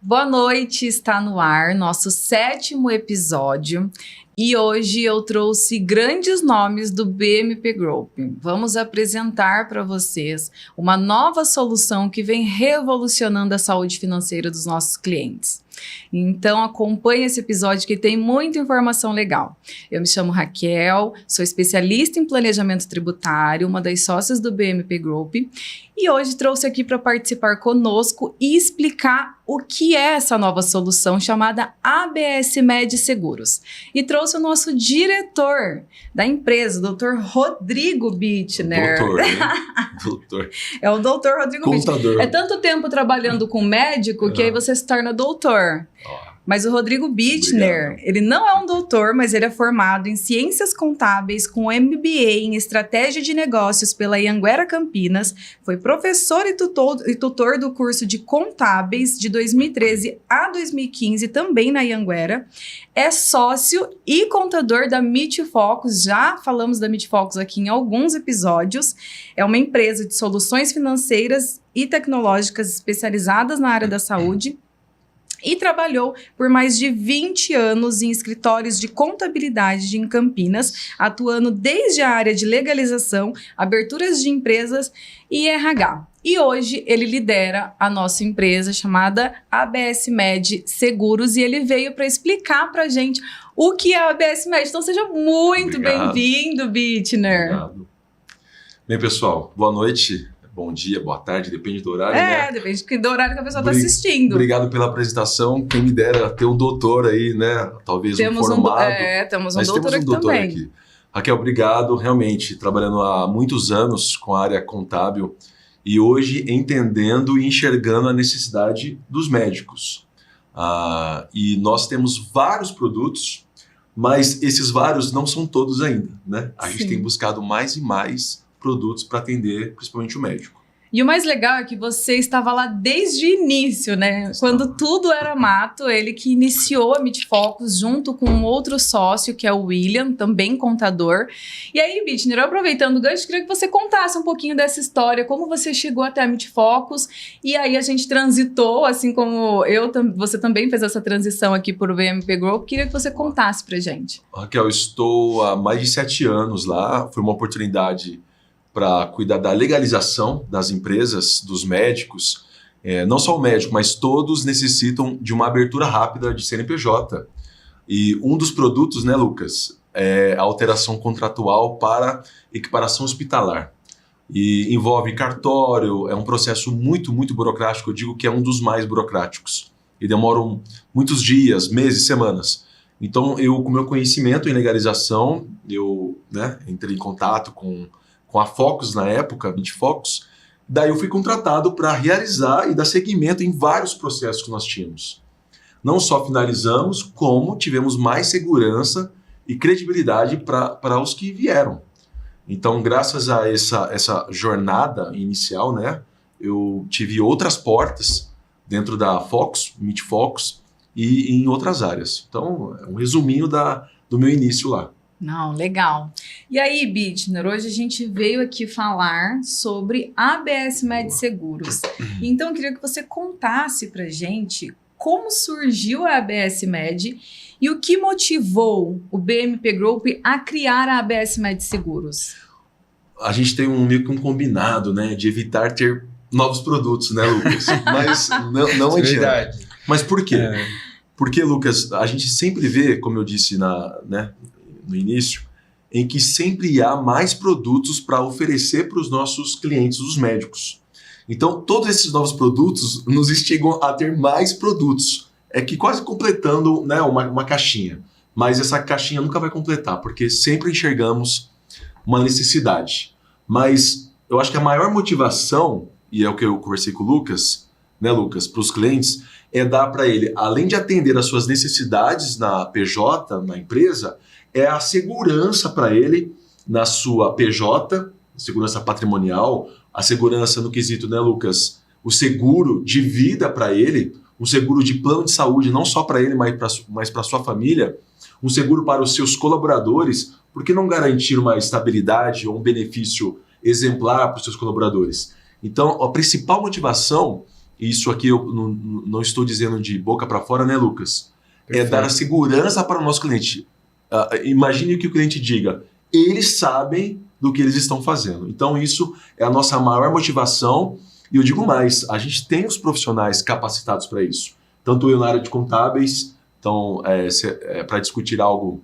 Boa noite, está no ar nosso 7º episódio e hoje eu trouxe grandes nomes do BMP Group. Vamos apresentar para vocês uma nova solução que vem revolucionando a saúde financeira dos nossos clientes. Então acompanhe esse episódio que tem muita informação legal. Eu me chamo Raquel, sou especialista em planejamento tributário, uma das sócias do BMP Group e hoje trouxe aqui para participar conosco e explicar o que é essa nova solução chamada ABS Med Seguros. E trouxe o nosso diretor da empresa, o Dr. Rodrigo Bittner. Doutor. É o Dr. Rodrigo Contador. Bittner. É tanto tempo trabalhando com médico que aí você se torna doutor. Mas o Rodrigo Bittner, ele não é um doutor, mas ele é formado em Ciências Contábeis com MBA em Estratégia de Negócios pela Anhanguera Campinas, foi professor e tutor do curso de Contábeis de 2013 a 2015 também na Anhanguera, é sócio e contador da MIT Focus, já falamos da MIT Focus aqui em alguns episódios, é uma empresa de soluções financeiras e tecnológicas especializadas na área da saúde, e trabalhou por mais de 20 anos em escritórios de contabilidade em Campinas, atuando desde a área de legalização, aberturas de empresas e RH. E hoje ele lidera a nossa empresa chamada ABS Med Seguros e ele veio para explicar para a gente o que é a ABS Med. Então seja muito bem-vindo, Bittner. Obrigado. Bem, pessoal, boa noite. Bom dia, boa tarde, depende do horário, né? Depende do horário que a pessoa está assistindo. Obrigado pela apresentação. Quem me dera ter um doutor aí, né? Talvez temos um formado. Temos um mas doutor, temos um doutor também. Aqui. Raquel, obrigado. Realmente, trabalhando há muitos anos com a área contábil e hoje entendendo e enxergando a necessidade dos médicos. E nós temos vários produtos, mas esses vários não são todos ainda, né? A gente tem buscado mais e mais produtos para atender principalmente o médico. E o mais legal é que você estava lá desde o início, né? Quando tudo era mato, ele que iniciou a MIT Focus junto com um outro sócio, que é o William, também contador. E aí, Bittner, aproveitando o gancho, queria que você contasse um pouquinho dessa história, como você chegou até a MIT Focus, e aí a gente transitou, assim como você também fez essa transição aqui por BMP Group, queria que você contasse pra gente. Raquel, eu estou há mais de 7 anos lá, foi uma oportunidade para cuidar da legalização das empresas, dos médicos. Não só o médico, mas todos necessitam de uma abertura rápida de CNPJ. E um dos produtos, né, Lucas, é a alteração contratual para equiparação hospitalar. E envolve cartório, é um processo muito, muito burocrático, eu digo que é um dos mais burocráticos. E demoram muitos dias, meses, semanas. Então, com meu conhecimento em legalização, eu entrei em contato com a Focus na época, a MIT Focus, daí eu fui contratado para realizar e dar seguimento em vários processos que nós tínhamos. Não só finalizamos, como tivemos mais segurança e credibilidade para os que vieram. Então, graças a essa jornada inicial, né, eu tive outras portas dentro da Focus, MIT Focus, e em outras áreas. Então, é um resuminho do meu início lá. Não, legal. E aí, Bittner, hoje a gente veio aqui falar sobre ABS Med Seguros. Então, eu queria que você contasse pra gente como surgiu a ABS Med e o que motivou o BMP Group a criar a ABS Med Seguros. A gente tem meio que um combinado, né, de evitar ter novos produtos, né, Lucas? Mas não adianta. Verdade. Mas por quê? Porque, Lucas, a gente sempre vê, como eu disse no início, em que sempre há mais produtos para oferecer para os nossos clientes, os médicos. Então, todos esses novos produtos nos instigam a ter mais produtos. É que quase completando, né, uma caixinha. Mas essa caixinha nunca vai completar, porque sempre enxergamos uma necessidade. Mas eu acho que a maior motivação, e é o que eu conversei com o Lucas, né, Lucas, para os clientes, é dar para ele, além de atender as suas necessidades na PJ, na empresa, é a segurança para ele na sua PJ, segurança patrimonial, a segurança no quesito, né, Lucas? O seguro de vida para ele, um seguro de plano de saúde, não só para ele, mas para sua família, um seguro para os seus colaboradores, por que não garantir uma estabilidade ou um benefício exemplar para os seus colaboradores? Então, a principal motivação isso aqui eu não estou dizendo de boca para fora, né, Lucas? Perfeito. É dar a segurança para o nosso cliente. Imagine que o cliente diga, eles sabem do que eles estão fazendo. Então isso é a nossa maior motivação. E eu digo mais, a gente tem os profissionais capacitados para isso. Tanto eu na área de contábeis, então para discutir algo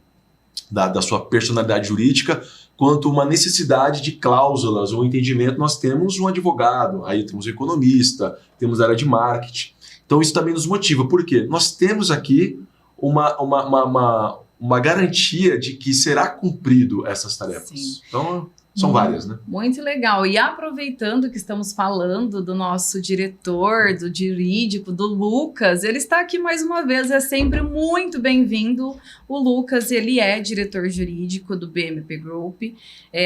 da sua personalidade jurídica, quanto uma necessidade de cláusulas ou entendimento, nós temos um advogado, aí temos um economista, temos a área de marketing. Então isso também nos motiva. Por quê? Nós temos aqui uma garantia de que será cumprido essas tarefas. Sim. Então são várias, né? Muito legal. E aproveitando que estamos falando do nosso diretor, do jurídico, do Lucas, ele está aqui mais uma vez, é sempre muito bem-vindo. O Lucas, ele é diretor jurídico do BMP Group,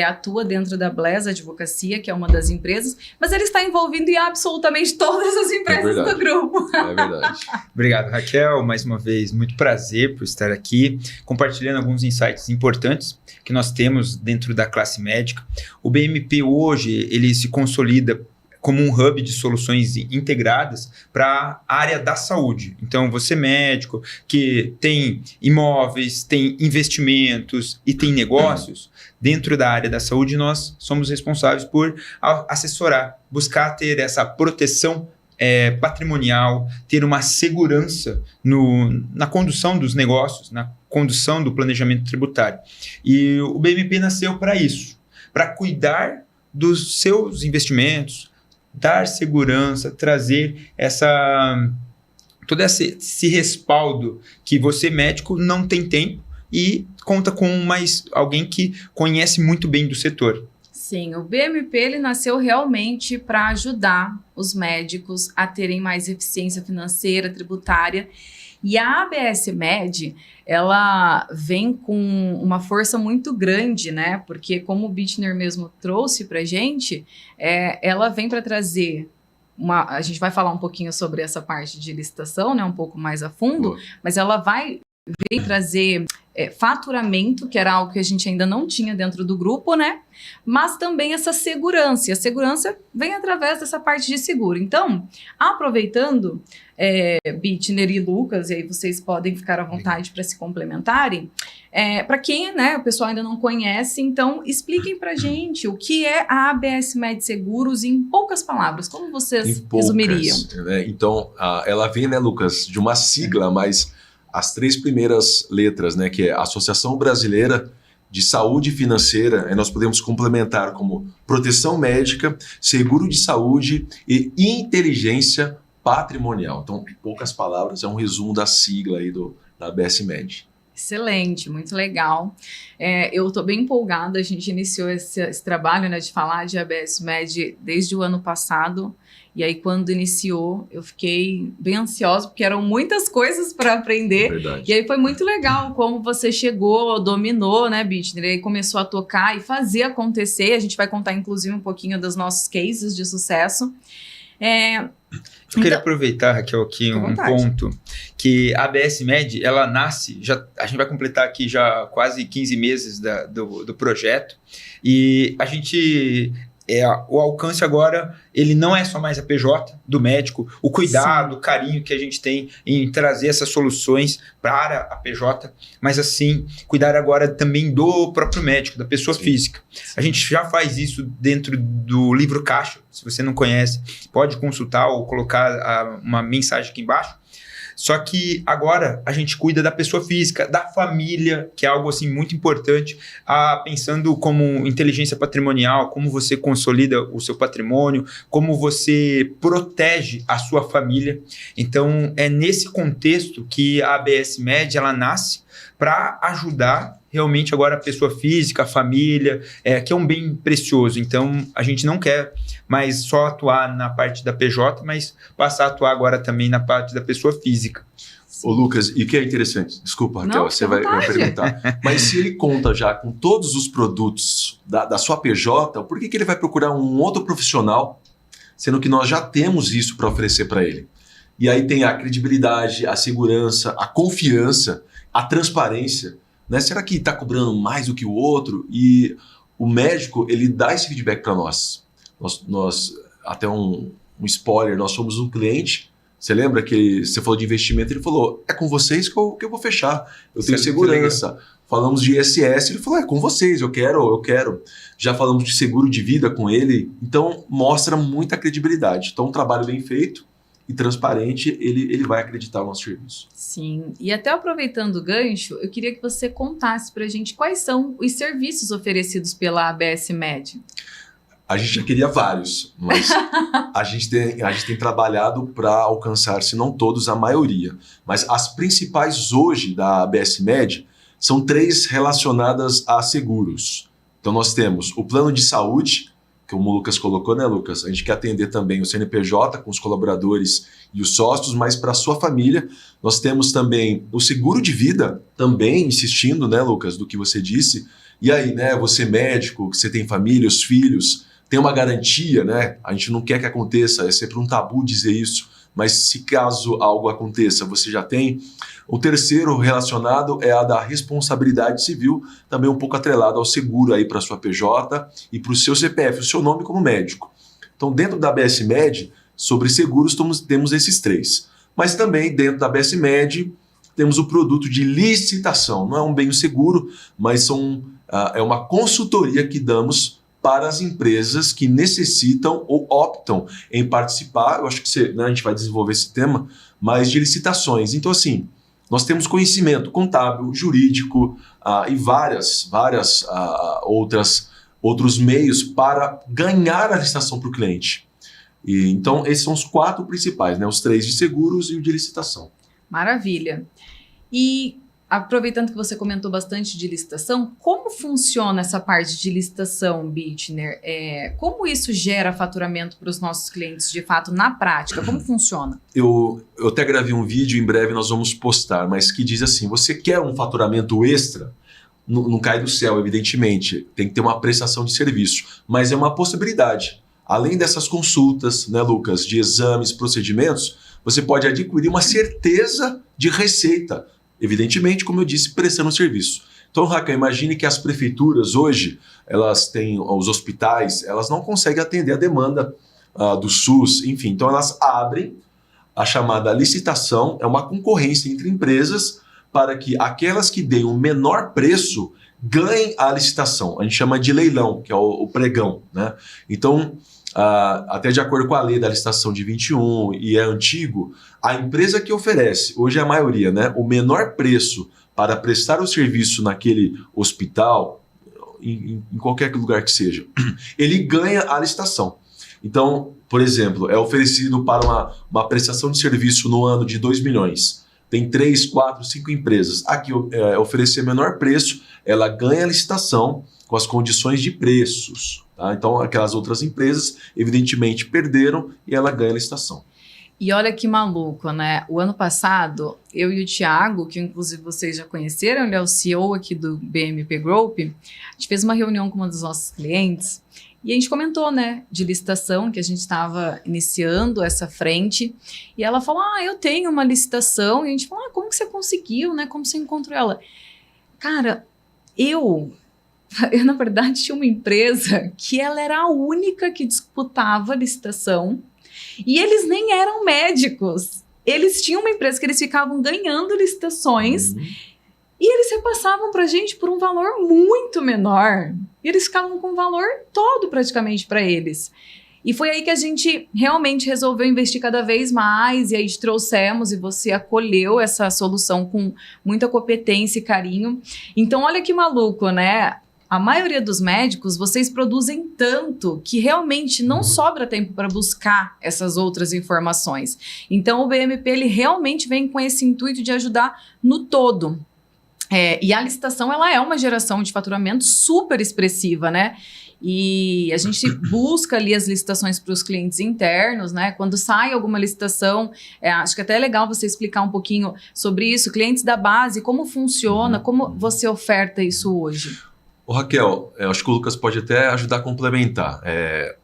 atua dentro da Bless Advocacia, que é uma das empresas, mas ele está envolvido em absolutamente todas as empresas do grupo. É verdade. Obrigado, Raquel. Mais uma vez, muito prazer por estar aqui, compartilhando alguns insights importantes que nós temos dentro da classe médica. O BMP hoje, ele se consolida como um hub de soluções integradas para a área da saúde. Então, você médico que tem imóveis, tem investimentos e tem negócios, dentro da área da saúde nós somos responsáveis por assessorar, buscar ter essa proteção patrimonial, ter uma segurança na condução dos negócios, na condução do planejamento tributário. E o BMP nasceu para isso, para cuidar dos seus investimentos, dar segurança, trazer todo esse respaldo que você, médico, não tem tempo e conta com alguém que conhece muito bem do setor. Sim, o BMP ele nasceu realmente para ajudar os médicos a terem mais eficiência financeira, tributária. E a ABS Med, ela vem com uma força muito grande, né? Porque como o Bittner mesmo trouxe para a gente, ela vem para trazer a gente vai falar um pouquinho sobre essa parte de licitação, né? Um pouco mais a fundo, mas ela vem trazer faturamento, que era algo que a gente ainda não tinha dentro do grupo, né? Mas também essa segurança. E a segurança vem através dessa parte de seguro. Então, aproveitando, Bittner e Lucas, e aí vocês podem ficar à vontade para se complementarem. Para quem, né, o pessoal ainda não conhece, então expliquem para gente o que é a ABS Med Seguros em poucas palavras. Como vocês resumiriam? Então, ela vem, né, Lucas, de uma sigla, mas as 3 primeiras letras, né, que é a Associação Brasileira de Saúde Financeira, nós podemos complementar como proteção médica, seguro de saúde e inteligência patrimonial. Então, em poucas palavras, é um resumo da sigla aí da ABS Med. Excelente, muito legal. Eu estou bem empolgada, a gente iniciou esse trabalho, né, de falar de ABS Med desde o ano passado. E aí, quando iniciou, eu fiquei bem ansiosa, porque eram muitas coisas para aprender. Verdade. E aí foi muito legal como você chegou, dominou, né, Bittner? E aí começou a tocar e fazer acontecer. A gente vai contar, inclusive, um pouquinho dos nossos cases de sucesso. Eu queria aproveitar, Raquel, aqui um ponto, que a ABS Med, ela nasce, a gente vai completar aqui já quase 15 meses do projeto, e a gente... o alcance agora, ele não é só mais a PJ do médico, o cuidado, o carinho que a gente tem em trazer essas soluções para a PJ, mas assim, cuidar agora também do próprio médico, da pessoa física. A gente já faz isso dentro do livro Caixa, se você não conhece, pode consultar ou colocar uma mensagem aqui embaixo. Só que agora a gente cuida da pessoa física, da família, que é algo assim muito importante, pensando como inteligência patrimonial, como você consolida o seu patrimônio, como você protege a sua família. Então é nesse contexto que a ABS Med ela nasce para ajudar realmente agora a pessoa física, a família, que é um bem precioso. Então, a gente não quer mais só atuar na parte da PJ, mas passar a atuar agora também na parte da pessoa física. Ô Lucas, e o que é interessante, desculpa Raquel, você vai perguntar, mas se ele conta já com todos os produtos da sua PJ, por que ele vai procurar um outro profissional, sendo que nós já temos isso para oferecer para ele? E aí tem a credibilidade, a segurança, a confiança, a transparência, né? Será que está cobrando mais do que o outro? E o médico, ele dá esse feedback para nós. Nós até um um spoiler, nós somos um cliente. Você lembra que você falou de investimento? Ele falou, é com vocês que eu vou fechar. Eu tenho segurança. Falamos de ISS, ele falou, é com vocês, eu quero. Já falamos de seguro de vida com ele. Então, mostra muita credibilidade. Então, um trabalho bem feito e transparente, ele vai acreditar no nosso serviço. Sim, e até aproveitando o gancho, eu queria que você contasse para a gente quais são os serviços oferecidos pela ABS Med. A gente já queria vários, mas a gente tem trabalhado para alcançar, se não todos, a maioria. Mas as principais hoje da ABS Med são 3 relacionadas a seguros. Então nós temos o plano de saúde, que o Lucas colocou, né, Lucas? A gente quer atender também o CNPJ com os colaboradores e os sócios, mas para a sua família. Nós temos também o seguro de vida, também insistindo, né, Lucas, do que você disse. E aí, né, você médico, que você tem família, os filhos, tem uma garantia, né? A gente não quer que aconteça, é sempre um tabu dizer isso, mas se caso algo aconteça, você já tem. O terceiro relacionado é a da responsabilidade civil, também um pouco atrelado ao seguro aí para a sua PJ e para o seu CPF, o seu nome como médico. Então, dentro da ABS Med, sobre seguros, temos esses 3. Mas também, dentro da ABS Med, temos o produto de licitação. Não é um bem seguro, mas é uma consultoria que damos para as empresas que necessitam ou optam em participar. Eu acho que a gente vai desenvolver esse tema, mas de licitações. Então, assim, nós temos conhecimento contábil, jurídico e várias outros meios para ganhar a licitação para o cliente. Então, esses são os 4 principais, né? Os 3 de seguros e o de licitação. Maravilha. E aproveitando que você comentou bastante de licitação, como funciona essa parte de licitação, Bittner? Como isso gera faturamento para os nossos clientes, de fato, na prática? Como funciona? Eu até gravei um vídeo, em breve nós vamos postar, mas que diz assim, você quer um faturamento extra? Não cai do céu, evidentemente. Tem que ter uma prestação de serviço, mas é uma possibilidade. Além dessas consultas, né, Lucas, de exames, procedimentos, você pode adquirir uma certeza de receita. Evidentemente, como eu disse, prestando serviço. Então, Raquel, imagine que as prefeituras hoje, elas têm os hospitais, elas não conseguem atender a demanda do SUS, enfim. Então, elas abrem a chamada licitação, é uma concorrência entre empresas para que aquelas que deem o menor preço ganhem a licitação. A gente chama de leilão, que é o pregão, né? Então, até de acordo com a lei da licitação de 21 e é antigo, a empresa que oferece, hoje é a maioria, né, o menor preço para prestar o serviço naquele hospital, em qualquer lugar que seja, ele ganha a licitação. Então, por exemplo, é oferecido para uma prestação de serviço no ano de 2 milhões. Tem 3, 4, 5 empresas. Aqui oferecer menor preço, ela ganha a licitação com as condições de preços. Tá? Então, aquelas outras empresas, evidentemente, perderam e ela ganha a licitação. E olha que maluco, né? O ano passado, eu e o Thiago, que inclusive vocês já conheceram, ele é o CEO aqui do BMP Group, a gente fez uma reunião com uma dos nossos clientes e a gente comentou, né, de licitação, que a gente estava iniciando essa frente, e ela falou, eu tenho uma licitação, e a gente falou, como que você conseguiu, né? Como você encontrou ela? Cara, eu na verdade tinha uma empresa que ela era a única que disputava a licitação e eles nem eram médicos. Eles tinham uma empresa que eles ficavam ganhando licitações e eles repassavam para a gente por um valor muito menor. E eles ficavam com o valor todo praticamente para eles. E foi aí que a gente realmente resolveu investir cada vez mais e aí trouxemos e você acolheu essa solução com muita competência e carinho. Então, olha que maluco, né? A maioria dos médicos, vocês produzem tanto que realmente não sobra tempo para buscar essas outras informações. Então, o BMP, ele realmente vem com esse intuito de ajudar no todo. E a licitação, ela é uma geração de faturamento super expressiva, né? E a gente busca ali as licitações para os clientes internos, né? Quando sai alguma licitação, acho que até é legal você explicar um pouquinho sobre isso, clientes da base, como funciona, como você oferta isso hoje? Raquel, eu acho que o Lucas pode até ajudar a complementar.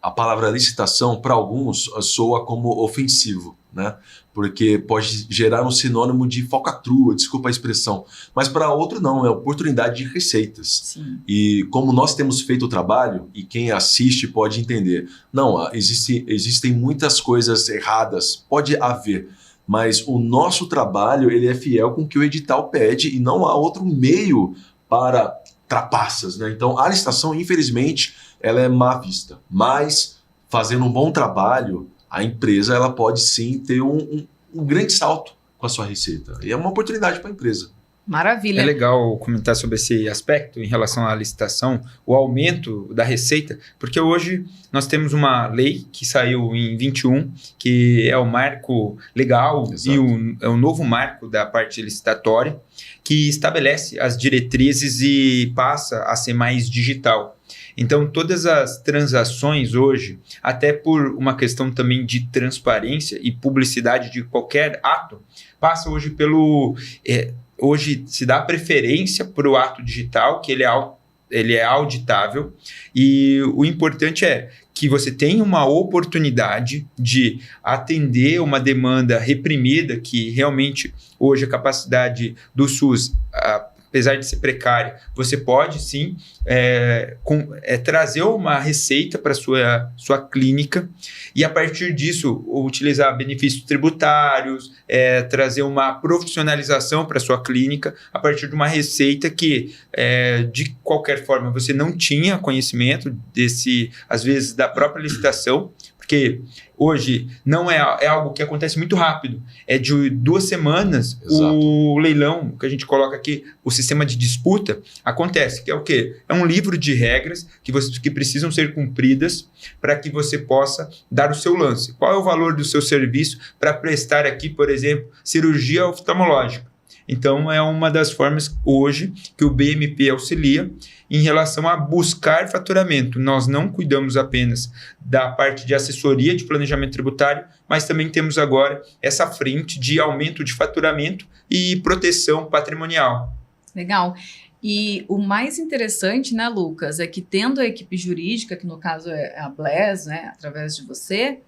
A palavra licitação, para alguns, soa como ofensivo, né? Porque pode gerar um sinônimo de falcatrua, desculpa a expressão. Mas para outro não, é oportunidade de receitas. Sim. E como nós temos feito o trabalho, e quem assiste pode entender, não, existem muitas coisas erradas, pode haver, mas o nosso trabalho ele é fiel com o que o edital pede e não há outro meio para trapaças, né? Então, a licitação, infelizmente, ela é má vista. Mas, fazendo um bom trabalho, a empresa ela pode sim ter um grande salto com a sua receita. E é uma oportunidade para a empresa. Maravilha. É legal comentar sobre esse aspecto em relação à licitação, o aumento da receita, porque hoje nós temos uma lei que saiu em 21, que é o marco legal. Exato. E é o novo marco da parte licitatória, que estabelece as diretrizes e passa a ser mais digital. Então, todas as transações hoje, até por uma questão também de transparência e publicidade de qualquer ato, passa hoje pelo... Hoje se dá preferência para o ato digital, que ele é auditável, e o importante é que você tenha uma oportunidade de atender uma demanda reprimida, que realmente hoje a capacidade do SUS, apesar de ser precária, você pode sim trazer uma receita para a sua clínica e a partir disso utilizar benefícios tributários, trazer uma profissionalização para a sua clínica a partir de uma receita que de qualquer forma você não tinha conhecimento às vezes da própria licitação, porque hoje não é algo que acontece muito rápido. É de 2 semanas. Exato. O leilão, que a gente coloca aqui, o sistema de disputa, acontece. Que é o quê? É um livro de regras que precisam ser cumpridas para que você possa dar o seu lance. Qual é o valor do seu serviço para prestar aqui, por exemplo, cirurgia oftalmológica? Então, é uma das formas hoje que o BMP auxilia em relação a buscar faturamento. Nós não cuidamos apenas da parte de assessoria de planejamento tributário, mas também temos agora essa frente de aumento de faturamento e proteção patrimonial. Legal. E o mais interessante, né, Lucas, é que tendo a equipe jurídica, que no caso é a Bless, né, através de você,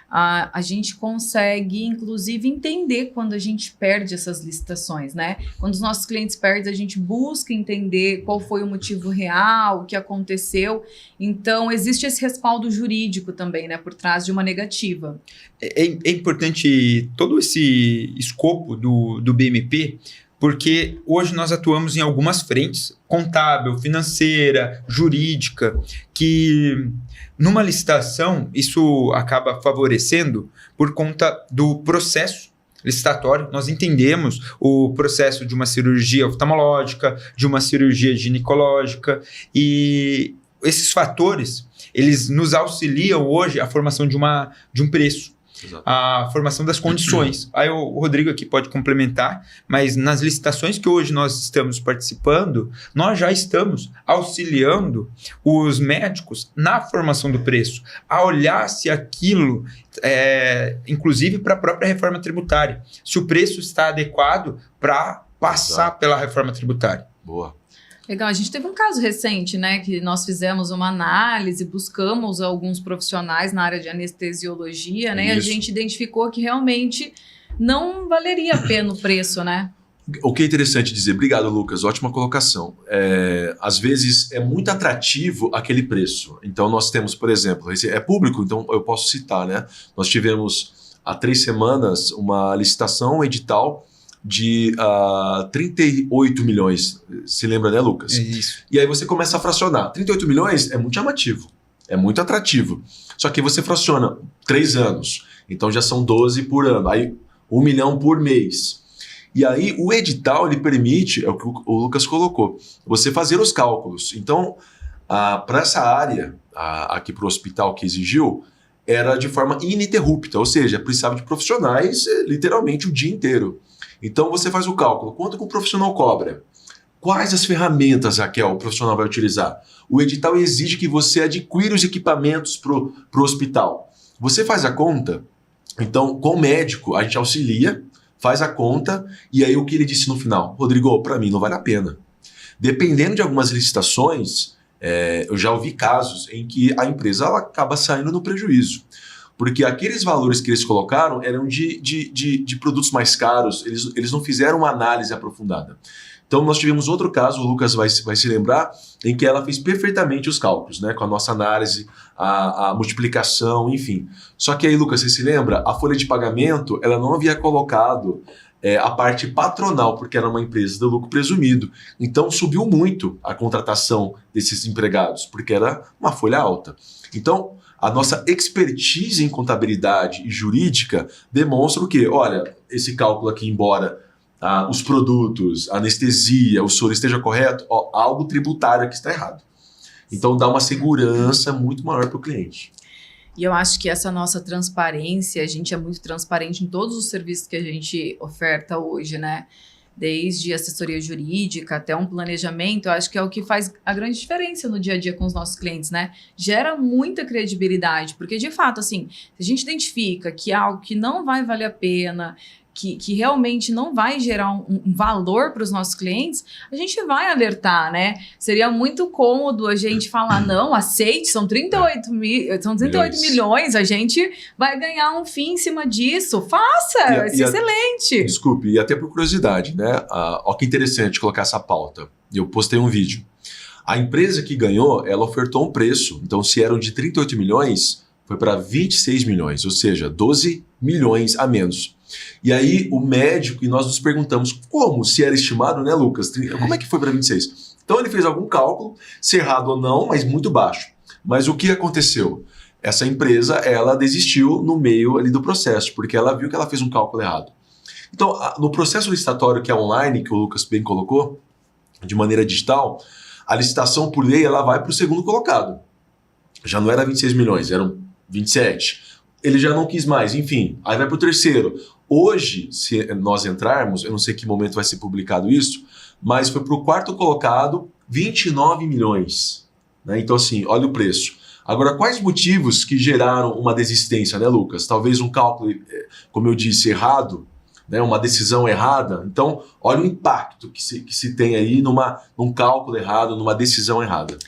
a gente consegue, inclusive, entender quando a gente perde essas licitações, né? Quando os nossos clientes perdem, a gente busca entender qual foi o motivo real, o que aconteceu. Então, existe esse respaldo jurídico também, né? Por trás de uma negativa. É importante todo esse escopo do BMP, porque hoje nós atuamos em algumas frentes, contábil, financeira, jurídica, que numa licitação isso acaba favorecendo por conta do processo licitatório. Nós entendemos o processo de uma cirurgia oftalmológica, de uma cirurgia ginecológica, e esses fatores, eles nos auxiliam hoje à formação de um preço. Exato. A formação das condições. Aí o Rodrigo aqui pode complementar, mas nas licitações que hoje nós estamos participando, nós já estamos auxiliando os médicos na formação do preço, a olhar se aquilo, inclusive para a própria reforma tributária, se o preço está adequado para passar Exato. Pela reforma tributária. Boa. Legal, a gente teve um caso recente, né, que nós fizemos uma análise, buscamos alguns profissionais na área de anestesiologia, né, e a gente identificou que realmente não valeria a pena o preço, né? O que é interessante dizer, obrigado Lucas, ótima colocação. Às vezes é muito atrativo aquele preço. Então nós temos, por exemplo, é público, então eu posso citar, né? Nós tivemos há 3 semanas uma licitação, um edital de 38 milhões, se lembra, né, Lucas? É isso. E aí você começa a fracionar. 38 milhões é muito chamativo, é muito atrativo. Só que você fraciona 3 anos, então já são 12 por ano, aí 1 milhão por mês. E aí o edital, ele permite, é o que o Lucas colocou, você fazer os cálculos. Então, para essa área, aqui para o hospital que exigiu, era de forma ininterrupta, ou seja, precisava de profissionais literalmente o dia inteiro. Então você faz o cálculo, quanto que o profissional cobra? Quais as ferramentas, Raquel, o profissional vai utilizar? O edital exige que você adquira os equipamentos para o hospital. Você faz a conta, então com o médico a gente auxilia, faz a conta, e aí o que ele disse no final? Rodrigo, para mim não vale a pena. Dependendo de algumas licitações, eu já ouvi casos em que a empresa ela acaba saindo no prejuízo. Porque aqueles valores que eles colocaram eram de produtos mais caros, eles não fizeram uma análise aprofundada. Então, nós tivemos outro caso, o Lucas vai se lembrar, em que ela fez perfeitamente os cálculos, né, com a nossa análise, a multiplicação, enfim. Só que aí, Lucas, você se lembra? A folha de pagamento, ela não havia colocado a parte patronal, porque era uma empresa de lucro presumido. Então, subiu muito a contratação desses empregados, porque era uma folha alta. Então, a nossa expertise em contabilidade e jurídica demonstra o quê? Olha, esse cálculo aqui, embora os produtos, a anestesia, o soro esteja correto, algo tributário aqui está errado. Então dá uma segurança muito maior para o cliente. E eu acho que essa nossa transparência, a gente é muito transparente em todos os serviços que a gente oferta hoje, né? Desde assessoria jurídica até um planejamento, eu acho que é o que faz a grande diferença no dia a dia com os nossos clientes, né? Gera muita credibilidade, porque de fato, assim, se a gente identifica que é algo que não vai valer a pena, que realmente não vai gerar um valor para os nossos clientes, a gente vai alertar, né? Seria muito cômodo a gente falar, não, aceite, são 38 milhões, a gente vai ganhar um FII em cima disso, faça, vai ser excelente. Desculpe, e até por curiosidade, né? Ó que interessante colocar essa pauta. Eu postei um vídeo. A empresa que ganhou, ela ofertou um preço, então se eram de 38 milhões, foi para 26 milhões, ou seja, 12 milhões a menos. E aí o médico, e nós nos perguntamos como, se era estimado, né, Lucas? Como é que foi para 26? Então ele fez algum cálculo, se errado ou não, mas muito baixo. Mas o que aconteceu? Essa empresa, ela desistiu no meio ali do processo, porque ela viu que ela fez um cálculo errado. Então, no processo licitatório que é online, que o Lucas bem colocou, de maneira digital, a licitação por lei, ela vai para o segundo colocado. Já não era 26 milhões, eram 27. Ele já não quis mais, enfim, aí vai para o terceiro. Hoje, se nós entrarmos, eu não sei que momento vai ser publicado isso, mas foi para o quarto colocado, 29 milhões. Né? Então, assim, olha o preço. Agora, quais motivos que geraram uma desistência, né, Lucas? Talvez um cálculo, como eu disse, errado, né, uma decisão errada. Então, olha o impacto que se tem aí num cálculo errado, numa decisão errada.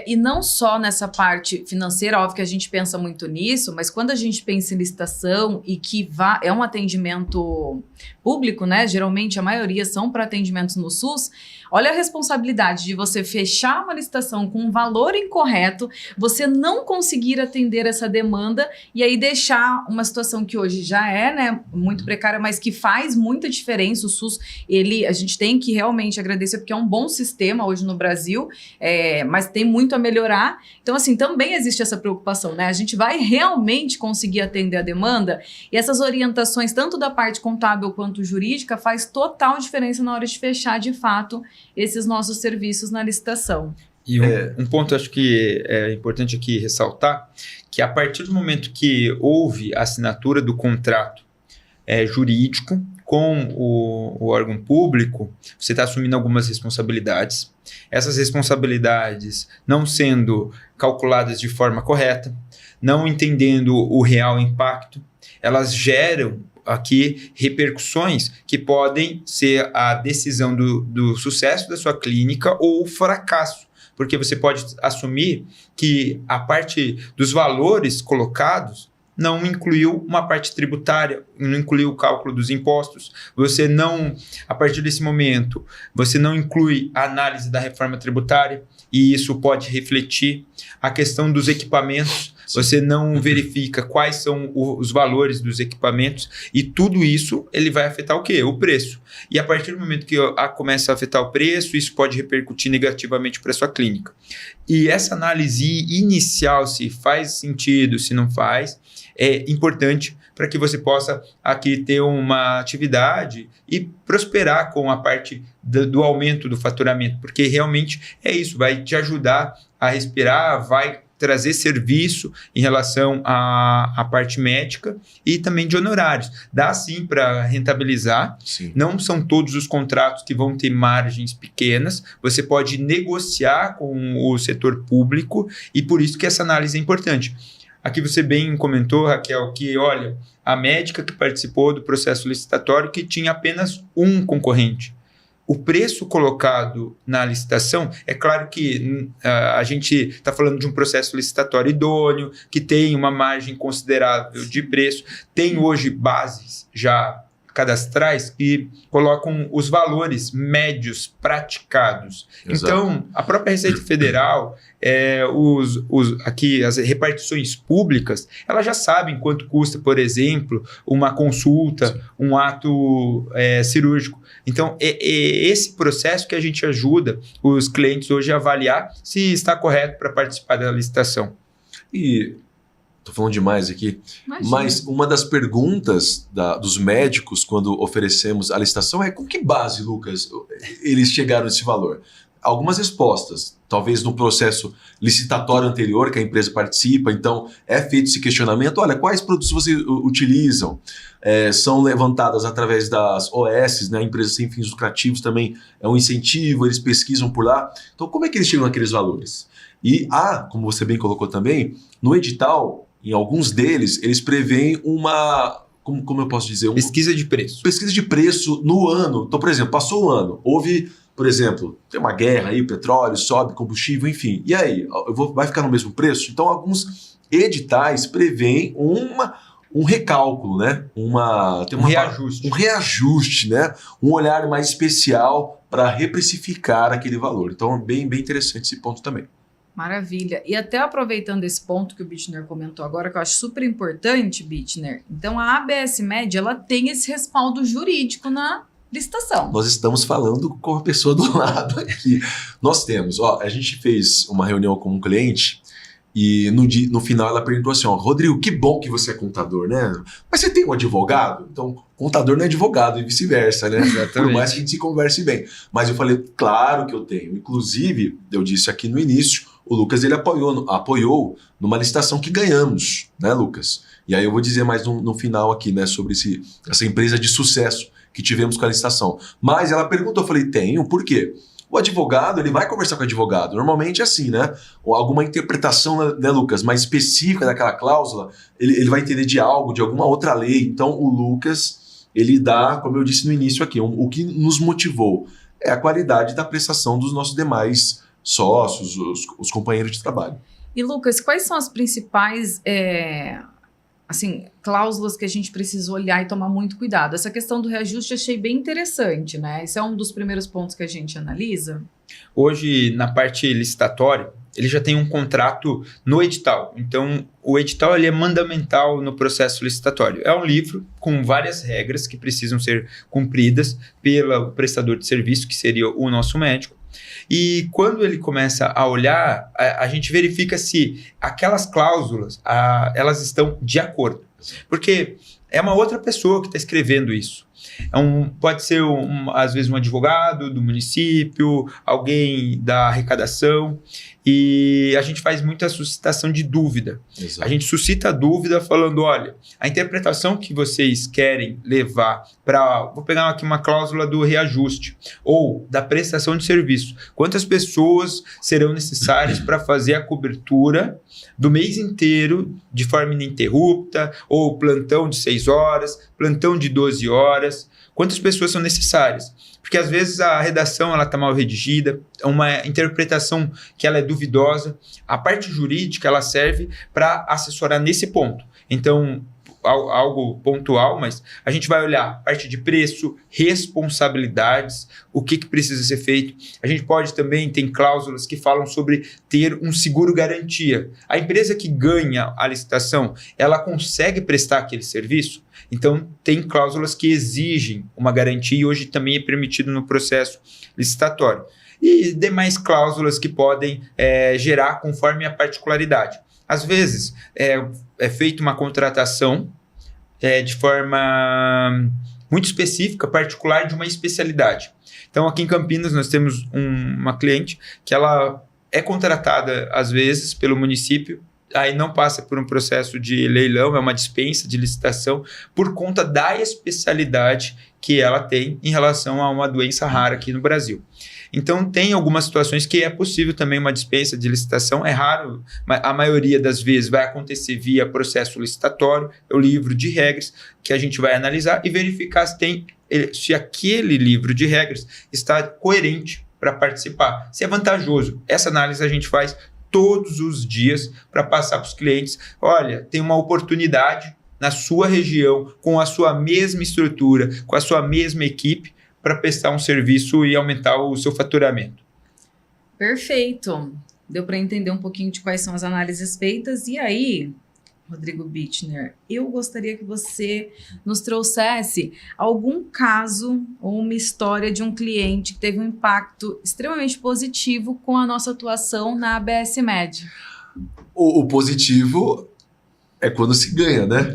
E não só nessa parte financeira, óbvio que a gente pensa muito nisso, mas quando a gente pensa em licitação e que é um atendimento público, né? Geralmente a maioria são para atendimentos no SUS. Olha a responsabilidade de você fechar uma licitação com um valor incorreto, você não conseguir atender essa demanda e aí deixar uma situação que hoje já é, né, muito precária, mas que faz muita diferença. O SUS, a gente tem que realmente agradecer porque é um bom sistema hoje no Brasil, mas tem muito a melhorar. Então, assim, também existe essa preocupação, né? A gente vai realmente conseguir atender a demanda e essas orientações, tanto da parte contábil quanto jurídica, faz total diferença na hora de fechar, de fato, esses nossos serviços na licitação. E um ponto acho que é importante aqui ressaltar, que a partir do momento que houve a assinatura do contrato jurídico com o órgão público, você está assumindo algumas responsabilidades. Essas responsabilidades não sendo calculadas de forma correta, não entendendo o real impacto, elas geram aqui repercussões que podem ser a decisão do sucesso da sua clínica ou o fracasso, porque você pode assumir que a parte dos valores colocados não incluiu uma parte tributária, não incluiu o cálculo dos impostos, você não, a partir desse momento, você não inclui a análise da reforma tributária, e isso pode refletir a questão dos equipamentos, você não verifica quais são os valores dos equipamentos, e tudo isso ele vai afetar o quê? O preço. E a partir do momento que começa a afetar o preço, isso pode repercutir negativamente para a sua clínica. E essa análise inicial, se faz sentido, se não faz, é importante para que você possa aqui ter uma atividade e prosperar com a parte do aumento do faturamento, porque realmente é isso, vai te ajudar a respirar, vai trazer serviço em relação à parte médica e também de honorários. Dá sim para rentabilizar, sim. Não são todos os contratos que vão ter margens pequenas, você pode negociar com o setor público e por isso que essa análise é importante. Aqui você bem comentou, Raquel, que olha, a médica que participou do processo licitatório que tinha apenas um concorrente. o preço colocado na licitação, é claro que a gente está falando de um processo licitatório idôneo, que tem uma margem considerável de preço, tem hoje bases já cadastrais que colocam os valores médios praticados. Exato. Então, a própria Receita Federal, aqui as repartições públicas, elas já sabem quanto custa, por exemplo, uma consulta, sim, um ato cirúrgico. Então, é esse processo que a gente ajuda os clientes hoje a avaliar se está correto para participar da licitação. E estou falando demais aqui, imagina, mas uma das perguntas dos médicos quando oferecemos a licitação é: com que base, Lucas, eles chegaram nesse valor? Algumas respostas, talvez no processo licitatório anterior que a empresa participa, então é feito esse questionamento: olha, quais produtos vocês utilizam? São levantadas através das OS, né, empresas sem fins lucrativos também é um incentivo, eles pesquisam por lá. Então como é que eles chegam naqueles valores? E como você bem colocou também, no edital, em alguns deles, eles preveem uma, como eu posso dizer? Pesquisa de preço. Pesquisa de preço no ano. Então, por exemplo, passou o ano, houve, por exemplo, tem uma guerra aí, petróleo, sobe, combustível, enfim. E aí, vai ficar no mesmo preço? Então, alguns editais preveem um recálculo, né? Um reajuste. Um reajuste, né? Um olhar mais especial para reprecificar aquele valor. Então, é bem interessante esse ponto também. Maravilha. E até aproveitando esse ponto que o Bittner comentou agora, que eu acho super importante, Bittner, então a ABS-MED, ela tem esse respaldo jurídico na licitação. Nós estamos falando com a pessoa do lado aqui. Nós temos, a gente fez uma reunião com um cliente e no final ela perguntou assim: Rodrigo, que bom que você é contador, né? Mas você tem um advogado? Então, contador não é advogado e vice-versa, né? Exatamente. Por mais que a gente se converse bem. Mas eu falei, claro que eu tenho. Inclusive, eu disse aqui no início, o Lucas ele apoiou numa licitação que ganhamos, né, Lucas? E aí eu vou dizer mais no final aqui, né, sobre essa empresa de sucesso que tivemos com a licitação. Mas ela perguntou, eu falei, tenho, por quê? O advogado, ele vai conversar com o advogado. Normalmente é assim, né? Ou alguma interpretação, né, Lucas, mais específica daquela cláusula, ele vai entender de algo, de alguma outra lei. Então, o Lucas, ele dá, como eu disse no início aqui, o que nos motivou é a qualidade da prestação dos nossos demais sócios, os companheiros de trabalho. E, Lucas, quais são as principais cláusulas que a gente precisa olhar e tomar muito cuidado? Essa questão do reajuste eu achei bem interessante, né? Esse é um dos primeiros pontos que a gente analisa. Hoje, na parte licitatória, ele já tem um contrato no edital. Então, o edital ele é mandamental no processo licitatório. É um livro com várias regras que precisam ser cumpridas pelo prestador de serviço, que seria o nosso médico. E quando ele começa a olhar, a gente verifica se aquelas cláusulas elas estão de acordo. Porque é uma outra pessoa que está escrevendo isso. Pode ser, às vezes, um advogado do município, alguém da arrecadação, e a gente faz muita suscitação de dúvida. Exato. A gente suscita a dúvida falando, olha, a interpretação que vocês querem levar vou pegar aqui uma cláusula do reajuste, ou da prestação de serviço. Quantas pessoas serão necessárias para fazer a cobertura do mês inteiro de forma ininterrupta, ou plantão de 6 horas, plantão de 12 horas, quantas pessoas são necessárias? Porque às vezes a redação está mal redigida, uma interpretação que ela é duvidosa, a parte jurídica ela serve para assessorar nesse ponto. Então, algo pontual, mas a gente vai olhar a parte de preço, responsabilidades, o que precisa ser feito. A gente pode também, tem cláusulas que falam sobre ter um seguro garantia. A empresa que ganha a licitação, ela consegue prestar aquele serviço? Então, tem cláusulas que exigem uma garantia e hoje também é permitido no processo licitatório. E demais cláusulas que podem gerar conforme a particularidade. Às vezes, é feita uma contratação de forma muito específica, particular de uma especialidade. Então, aqui em Campinas, nós temos uma cliente que ela é contratada, às vezes, pelo município, aí não passa por um processo de leilão, é uma dispensa de licitação, por conta da especialidade que ela tem em relação a uma doença rara aqui no Brasil. Então, tem algumas situações que é possível também uma dispensa de licitação, é raro, mas a maioria das vezes vai acontecer via processo licitatório, é o livro de regras que a gente vai analisar e verificar se tem se aquele livro de regras está coerente para participar, se é vantajoso. Essa análise a gente faz todos os dias para passar para os clientes. Olha, tem uma oportunidade na sua região, com a sua mesma estrutura, com a sua mesma equipe, para prestar um serviço e aumentar o seu faturamento. Perfeito. Deu para entender um pouquinho de quais são as análises feitas. E aí, Rodrigo Bittner, eu gostaria que você nos trouxesse algum caso ou uma história de um cliente que teve um impacto extremamente positivo com a nossa atuação na ABS Med. O positivo é quando se ganha, né?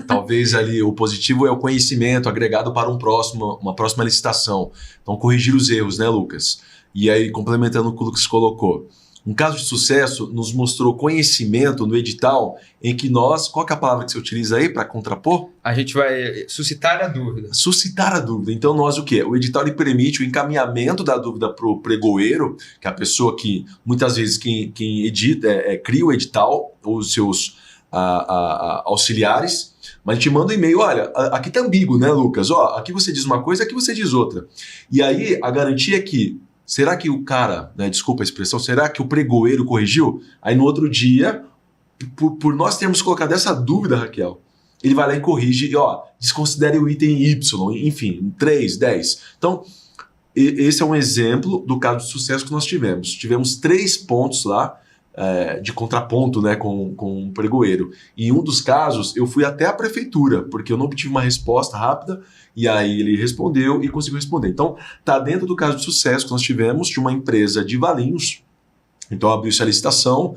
Talvez ali o positivo é o conhecimento agregado para uma próxima licitação. Então, corrigir os erros, né, Lucas? E aí, complementando o que o Lucas colocou, um caso de sucesso nos mostrou conhecimento no edital em que nós... Qual que é a palavra que você utiliza aí para contrapor? A gente vai suscitar a dúvida. Suscitar a dúvida. Então, nós o quê? O edital ele permite o encaminhamento da dúvida para o pregoeiro, que é a pessoa que, muitas vezes, quem edita, cria o edital, os seus auxiliares, mas a gente manda um e-mail, olha, aqui tá ambíguo, né, Lucas? Ó, aqui você diz uma coisa, aqui você diz outra. E aí, a garantia é que, será que o cara, né, desculpa a expressão, será que o pregoeiro corrigiu? Aí no outro dia, por nós termos colocado essa dúvida, Raquel, ele vai lá e corrige, e ó, desconsidere o item Y, enfim, 3, 10. Então, esse é um exemplo do caso de sucesso que nós tivemos. Tivemos 3 pontos lá, de contraponto, né, com o pregoeiro. E em um dos casos, eu fui até a prefeitura, porque eu não obtive uma resposta rápida, e aí ele respondeu e conseguiu responder. Então, está dentro do caso de sucesso que nós tivemos de uma empresa de Valinhos. Então, abriu-se a licitação.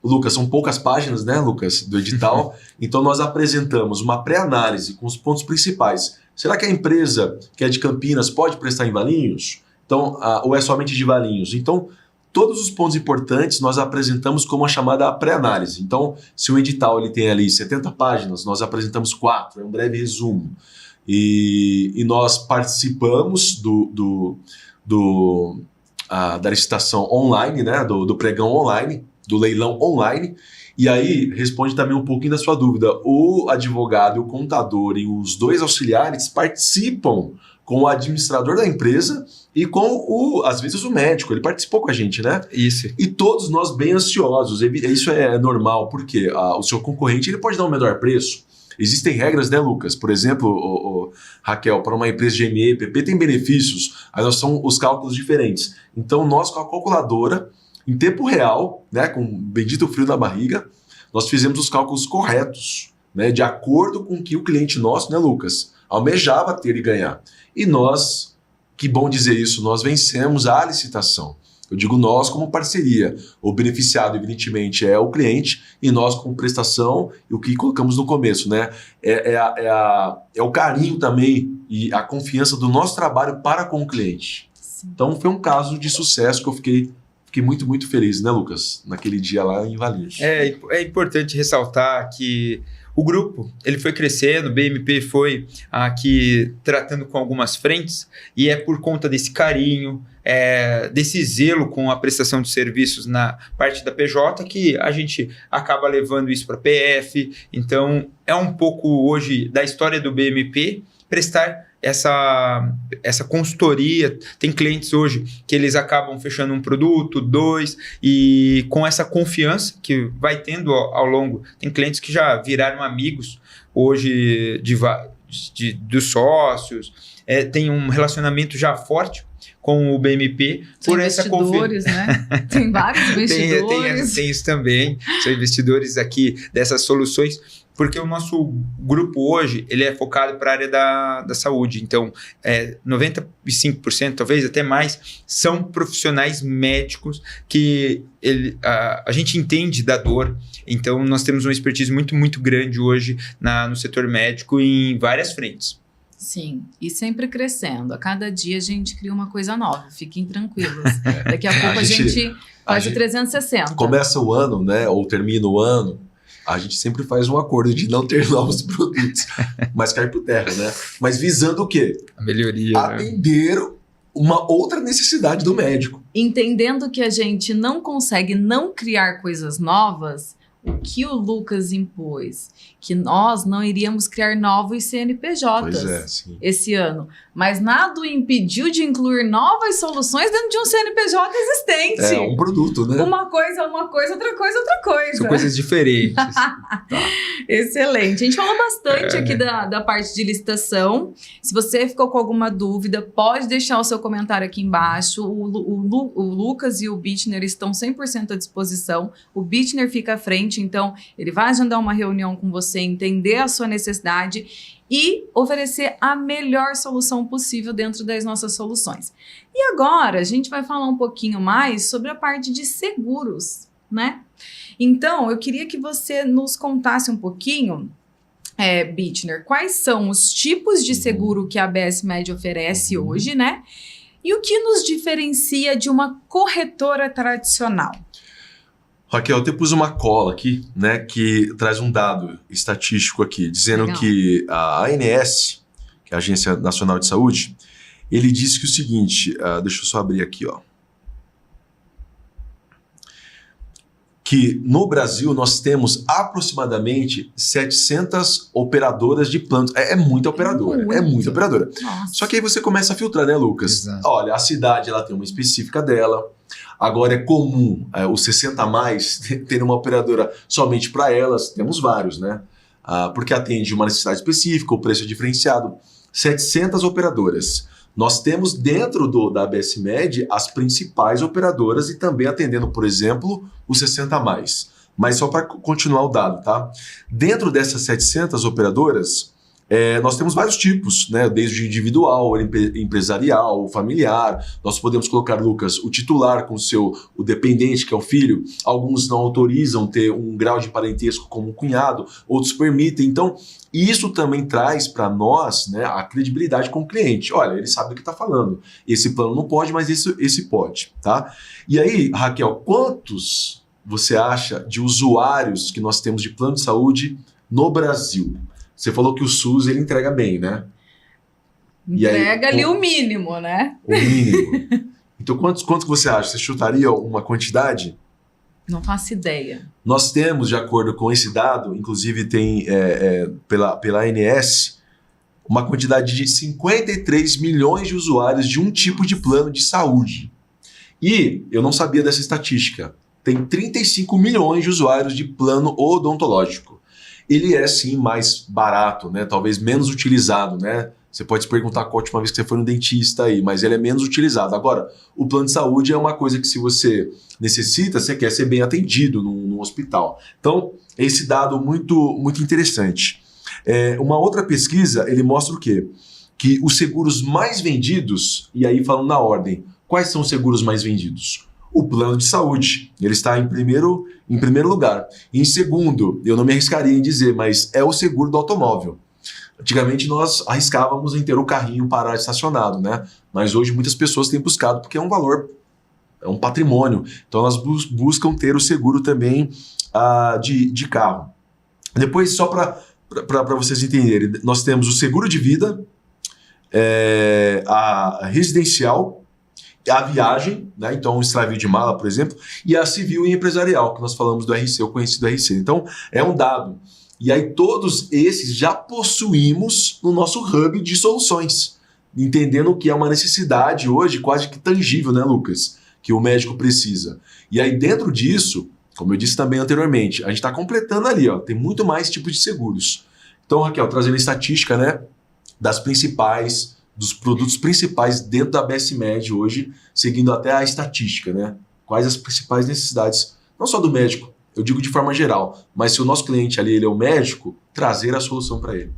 Lucas, são poucas páginas, né, Lucas, do edital. Então, nós apresentamos uma pré-análise com os pontos principais. Será que a empresa que é de Campinas pode prestar em Valinhos? Então, ou é somente de Valinhos? Então, todos os pontos importantes nós apresentamos como a chamada pré-análise. Então, se o edital ele tem ali 70 páginas, nós apresentamos 4, é um breve resumo. E nós participamos da licitação online, né, do pregão online, do leilão online. E aí, responde também um pouquinho da sua dúvida. O advogado e o contador e os 2 auxiliares participam com o administrador da empresa e com, às vezes, o médico. Ele participou com a gente, né? Isso. E todos nós bem ansiosos. Isso é normal, porque o seu concorrente ele pode dar um menor preço. Existem regras, né, Lucas? Por exemplo, Raquel, para uma empresa de ME, PP tem benefícios, aí nós são os cálculos diferentes. Então, nós com a calculadora, em tempo real, né, com o bendito frio na barriga, nós fizemos os cálculos corretos, né, de acordo com o que o cliente nosso, né, Lucas, almejava ter e ganhar. E nós, que bom dizer isso, nós vencemos a licitação. Eu digo nós como parceria. O beneficiado, evidentemente, é o cliente e nós como prestação e o que colocamos no começo, né? É o carinho também e a confiança do nosso trabalho para com o cliente. Sim. Então, foi um caso de sucesso que eu fiquei muito, muito feliz, né, Lucas? Naquele dia lá em Valinhos. É importante ressaltar que o grupo ele foi crescendo, o BMP foi aqui tratando com algumas frentes e é por conta desse carinho, desse zelo com a prestação de serviços na parte da PJ que a gente acaba levando isso para a PF. Então, é um pouco hoje da história do BMP prestar essa consultoria. Tem clientes hoje que eles acabam fechando um produto, 2, e com essa confiança que vai tendo ao longo, tem clientes que já viraram amigos hoje dos sócios, tem um relacionamento já forte com o BMP. São por essa confiança, né? Tem vários investidores. Tem isso também, são investidores aqui dessas soluções, porque o nosso grupo hoje ele é focado para a área da saúde. Então, 95%, talvez até mais, são profissionais médicos que a gente entende da dor. Então, nós temos uma expertise muito, muito grande hoje no setor médico em várias frentes. Sim, e sempre crescendo. A cada dia a gente cria uma coisa nova, fiquem tranquilos. Daqui a pouco a gente faz o 360. Começa o ano, né, ou termina o ano, a gente sempre faz um acordo de não ter novos produtos, mas cai por terra, né? Mas visando o quê? A melhoria. Atender uma outra necessidade do médico. Entendendo que a gente não consegue não criar coisas novas, O que o Lucas impôs? Que nós não iríamos criar novos CNPJs esse ano. Mas nada o impediu de incluir novas soluções dentro de um CNPJ existente. É um produto, né? Uma coisa, outra coisa. São coisas diferentes. Tá. Excelente. A gente falou bastante aqui da parte de licitação. Se você ficou com alguma dúvida, pode deixar o seu comentário aqui embaixo. O Lucas e o Bittner estão 100% à disposição. O Bittner fica à frente, então ele vai agendar uma reunião com você, entender a sua necessidade e oferecer a melhor solução possível dentro das nossas soluções. E agora a gente vai falar um pouquinho mais sobre a parte de seguros, né? Então, eu queria que você nos contasse um pouquinho, Bittner, quais são os tipos de seguro que a ABS Med oferece hoje, né? E o que nos diferencia de uma corretora tradicional? Raquel, eu te pus uma cola aqui, né, que traz um dado estatístico aqui, dizendo Legal. Que a ANS, que é a Agência Nacional de Saúde, ele disse que o seguinte, deixa eu só abrir aqui, ó, que no Brasil nós temos aproximadamente 700 operadoras de planos. É muita operadora, é muita operadora. Nossa. Só que aí você começa a filtrar, né, Lucas? Exato. Olha, a cidade ela tem uma específica dela. Agora é comum os 60 a mais ter uma operadora somente para elas. Temos vários, né? Porque atende uma necessidade específica, o preço é diferenciado. 700 operadoras. Nós temos dentro da ABS Med as principais operadoras e também atendendo, por exemplo, os 60 a mais. Mas só para continuar o dado, tá? Dentro dessas 700 operadoras, nós temos vários tipos, né? Desde individual, empresarial, familiar. Nós podemos colocar, Lucas, o titular com o dependente, que é o filho. Alguns não autorizam ter um grau de parentesco como um cunhado, outros permitem. Então, isso também traz para nós, né, a credibilidade com o cliente. Olha, ele sabe do que está falando. Esse plano não pode, mas esse pode, tá? E aí, Raquel, quantos você acha de usuários que nós temos de plano de saúde no Brasil? Você falou que o SUS ele entrega bem, né? Entrega ali o mínimo, né? O mínimo. Então, quantos você acha? Você chutaria uma quantidade? Não faço ideia. Nós temos, de acordo com esse dado, inclusive tem pela ANS, uma quantidade de 53 milhões de usuários de um tipo de plano de saúde. E eu não sabia dessa estatística. Tem 35 milhões de usuários de plano odontológico. Ele é, sim, mais barato, né? Talvez menos utilizado, né? Você pode se perguntar qual a última vez que você foi no dentista aí, mas ele é menos utilizado. Agora, o plano de saúde é uma coisa que se você necessita, você quer ser bem atendido num hospital. Então, esse dado muito, muito interessante. Uma outra pesquisa, ele mostra o quê? Que os seguros mais vendidos, e aí falando na ordem, quais são os seguros mais vendidos? O plano de saúde, ele está em primeiro lugar. Em segundo, eu não me arriscaria em dizer, mas é o seguro do automóvel. Antigamente nós arriscávamos em ter o carrinho parado estacionado, né? Mas hoje muitas pessoas têm buscado porque é um valor, é um patrimônio. Então elas buscam ter o seguro também de carro. Depois, só para vocês entenderem, nós temos o seguro de vida, a residencial, a viagem, né? Então o extravio de mala, por exemplo, e a civil e empresarial, que nós falamos do RC, o conhecido RC. Então é um dado. E aí todos esses já possuímos no nosso hub de soluções, entendendo que é uma necessidade hoje quase que tangível, né, Lucas? Que o médico precisa. E aí dentro disso, como eu disse também anteriormente, a gente está completando ali, ó, tem muito mais tipos de seguros. Então, Raquel, trazendo a estatística, né, dos produtos principais dentro da ABS Med hoje, seguindo até a estatística, né? Quais as principais necessidades, não só do médico, eu digo de forma geral, mas se o nosso cliente ali ele é o médico, trazer a solução para ele.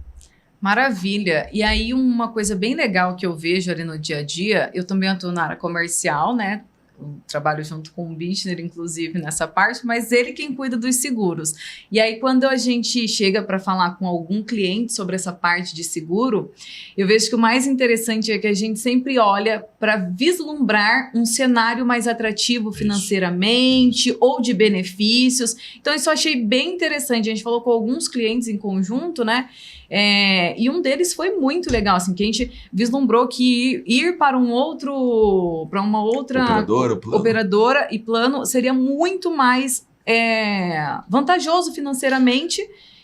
Maravilha. E aí uma coisa bem legal que eu vejo ali no dia a dia, eu também atuo na área comercial, né? Eu trabalho junto com o Bittner, inclusive, nessa parte, mas ele quem cuida dos seguros. E aí, quando a gente chega para falar com algum cliente sobre essa parte de seguro, eu vejo que o mais interessante é que a gente sempre olha para vislumbrar um cenário mais atrativo financeiramente ou de benefícios. Então, isso eu achei bem interessante. A gente falou com alguns clientes em conjunto, né? E um deles foi muito legal, assim, que a gente vislumbrou que ir para uma outra operadora e plano seria muito mais vantajoso financeiramente.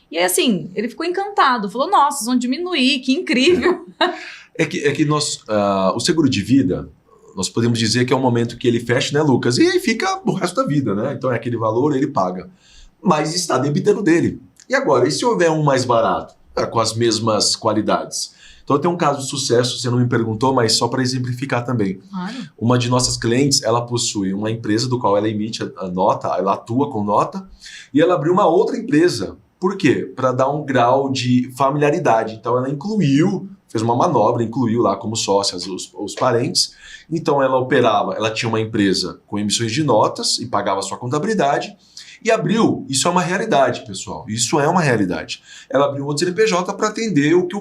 E aí, assim, ele ficou encantado. Falou, nossa, vocês vão diminuir, que incrível. É que nós, o seguro de vida, nós podemos dizer que é um momento que ele fecha, né, Lucas? E aí fica o resto da vida, né? Então é aquele valor, ele paga. Mas está debitando dele. E agora, e se houver um mais barato, com as mesmas qualidades? Então tem um caso de sucesso, você não me perguntou, mas só para exemplificar também. Claro. Uma de nossas clientes, ela possui uma empresa do qual ela emite a nota, ela atua com nota, e ela abriu uma outra empresa. Por quê? Para dar um grau de familiaridade. Então ela fez uma manobra, incluiu lá como sócias os parentes. Então ela tinha uma empresa com emissões de notas e pagava a sua contabilidade. E abriu, isso é uma realidade, pessoal, isso é uma realidade. Ela abriu um outro CNPJ para atender o que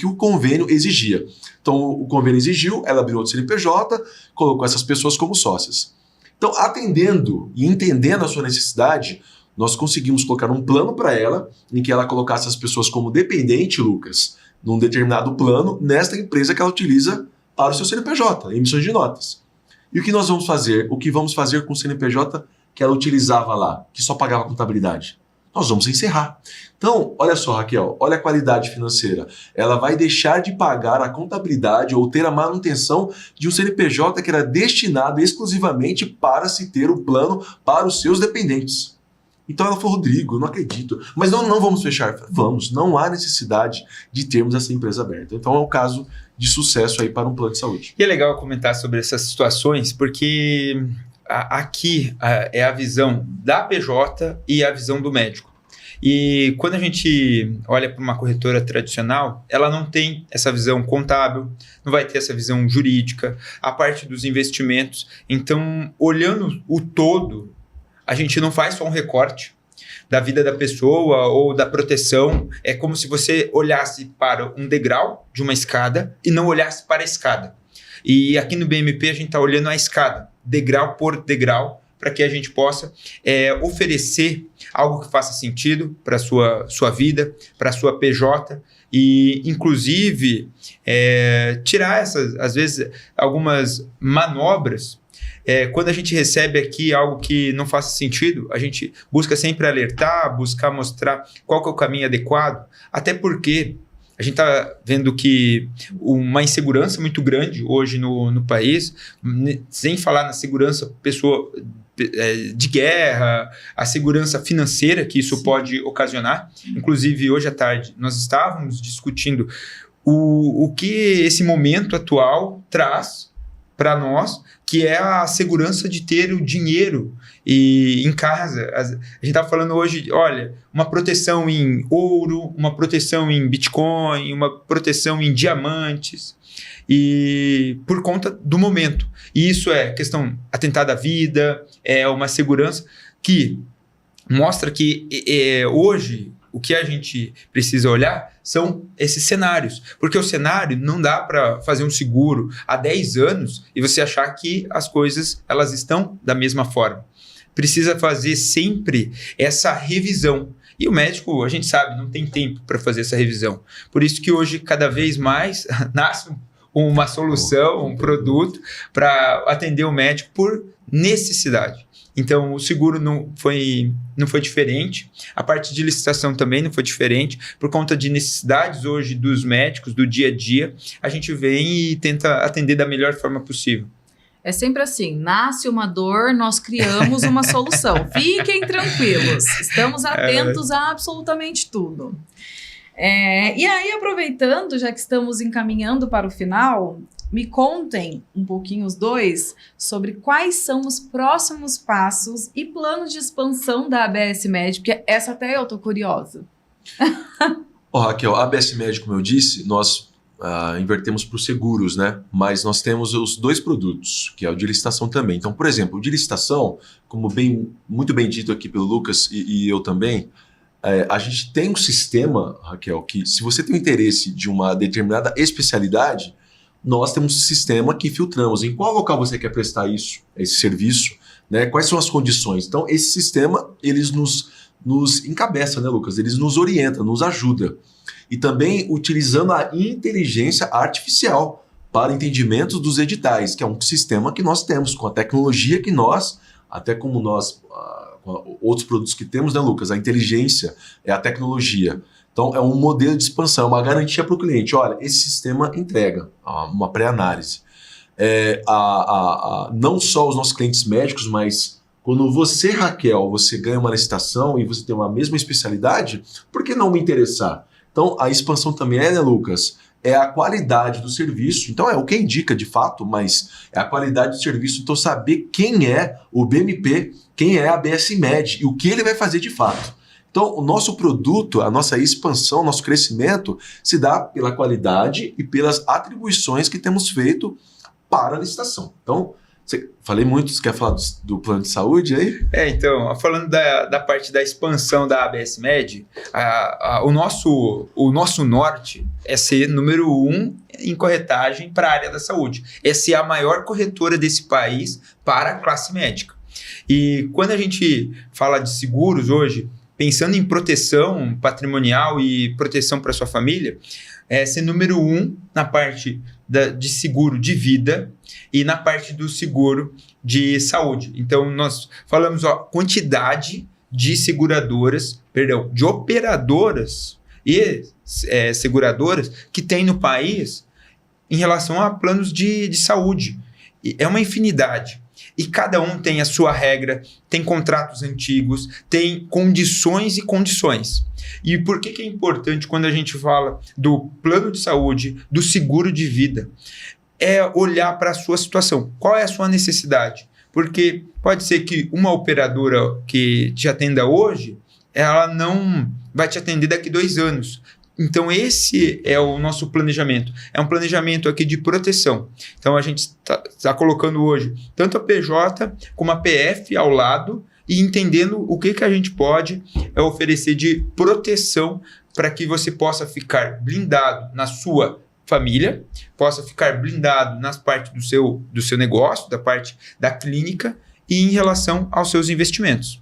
o convênio exigia. Então o convênio exigiu, ela abriu outro CNPJ, colocou essas pessoas como sócias. Então, atendendo e entendendo a sua necessidade, nós conseguimos colocar um plano para ela, em que ela colocasse as pessoas como dependente, Lucas, num determinado plano, nesta empresa que ela utiliza para o seu CNPJ, emissões de notas. E o que nós vamos fazer? O que vamos fazer com o CNPJ que ela utilizava lá, que só pagava contabilidade? Nós vamos encerrar. Então, olha só, Raquel, olha a qualidade financeira. Ela vai deixar de pagar a contabilidade ou ter a manutenção de um CNPJ que era destinado exclusivamente para se ter o plano para os seus dependentes. Então ela falou, Rodrigo, eu não acredito. Mas não vamos fechar. Vamos, não há necessidade de termos essa empresa aberta. Então é um caso de sucesso aí para um plano de saúde. E é legal comentar sobre essas situações, porque aqui é a visão da PJ e a visão do médico. E quando a gente olha para uma corretora tradicional, ela não tem essa visão contábil, não vai ter essa visão jurídica, a parte dos investimentos. Então, olhando o todo, a gente não faz só um recorte da vida da pessoa ou da proteção. É como se você olhasse para um degrau de uma escada e não olhasse para a escada. E aqui no BMP a gente está olhando a escada, degrau por degrau, para que a gente possa oferecer algo que faça sentido para a sua vida, para a sua PJ e, inclusive, tirar essas, às vezes, algumas manobras. Quando a gente recebe aqui algo que não faça sentido, a gente busca sempre alertar, buscar mostrar qual que é o caminho adequado, até porque a gente está vendo que uma insegurança muito grande hoje no país, sem falar na segurança de guerra, a segurança financeira que isso pode ocasionar. Inclusive, hoje à tarde, nós estávamos discutindo o que esse momento atual traz para nós, que é a segurança de ter o dinheiro em casa. A gente estava falando hoje, olha, uma proteção em ouro, uma proteção em Bitcoin, uma proteção em diamantes, e por conta do momento. E isso é questão atentada à vida, é uma segurança que mostra que hoje o que a gente precisa olhar são esses cenários. Porque o cenário não dá para fazer um seguro há 10 anos e você achar que as coisas elas estão da mesma forma. Precisa fazer sempre essa revisão. E o médico, a gente sabe, não tem tempo para fazer essa revisão. Por isso que hoje, cada vez mais, nasce uma solução, um produto para atender o médico por necessidade. Então, o seguro não foi diferente. A parte de licitação também não foi diferente. Por conta de necessidades hoje dos médicos, do dia a dia, a gente vem e tenta atender da melhor forma possível. É sempre assim, nasce uma dor, nós criamos uma solução. Fiquem tranquilos, estamos atentos a absolutamente tudo. E aí, aproveitando, já que estamos encaminhando para o final, me contem um pouquinho os dois sobre quais são os próximos passos e planos de expansão da ABS Med, porque essa até eu tô curiosa. Raquel, a ABS Med, como eu disse, nós invertemos para os seguros, né? Mas nós temos os dois produtos, que é o de licitação também. Então, por exemplo, o de licitação, como muito bem dito aqui pelo Lucas e eu também, a gente tem um sistema, Raquel, que se você tem o interesse de uma determinada especialidade, nós temos um sistema que filtramos em qual local você quer prestar esse serviço, né? Quais são as condições. Então, esse sistema, eles nos encabeça, né, Lucas? Eles nos orienta, nos ajuda. E também utilizando a inteligência artificial para entendimento dos editais, que é um sistema que nós temos, com a tecnologia que nós, até como nós outros produtos que temos, né, Lucas? A inteligência é a tecnologia. Então, é um modelo de expansão, uma garantia para o cliente. Olha, esse sistema entrega uma pré-análise. Não só os nossos clientes médicos, mas quando você, Raquel, você ganha uma licitação e você tem uma mesma especialidade, por que não me interessar? Então, a expansão também né, Lucas? É a qualidade do serviço. Então, é o que indica de fato, mas é a qualidade do serviço. Então, saber quem é o BMP, quem é a ABS Med e o que ele vai fazer de fato. Então, o nosso produto, a nossa expansão, o nosso crescimento se dá pela qualidade e pelas atribuições que temos feito para a licitação. Então, falei muito, você quer falar do plano de saúde aí? Então, falando da parte da expansão da ABS Med, o nosso norte é ser número 1 em corretagem para a área da saúde. É ser a maior corretora desse país para a classe médica. E quando a gente fala de seguros hoje, pensando em proteção patrimonial e proteção para sua família, é ser número 1 na parte de seguro de vida e na parte do seguro de saúde. Então, nós falamos a quantidade de de operadoras e seguradoras que tem no país em relação a planos de saúde. E é uma infinidade. E cada um tem a sua regra, tem contratos antigos, tem condições e condições. E por que é importante quando a gente fala do plano de saúde, do seguro de vida? É olhar para a sua situação. Qual é a sua necessidade? Porque pode ser que uma operadora que te atenda hoje, ela não vai te atender daqui 2 anos. Então, esse é o nosso planejamento. É um planejamento aqui de proteção. Então, a gente está colocando hoje tanto a PJ como a PF ao lado e entendendo o que a gente pode oferecer de proteção para que você possa ficar blindado na sua família, possa ficar blindado nas partes do seu negócio, da parte da clínica e em relação aos seus investimentos.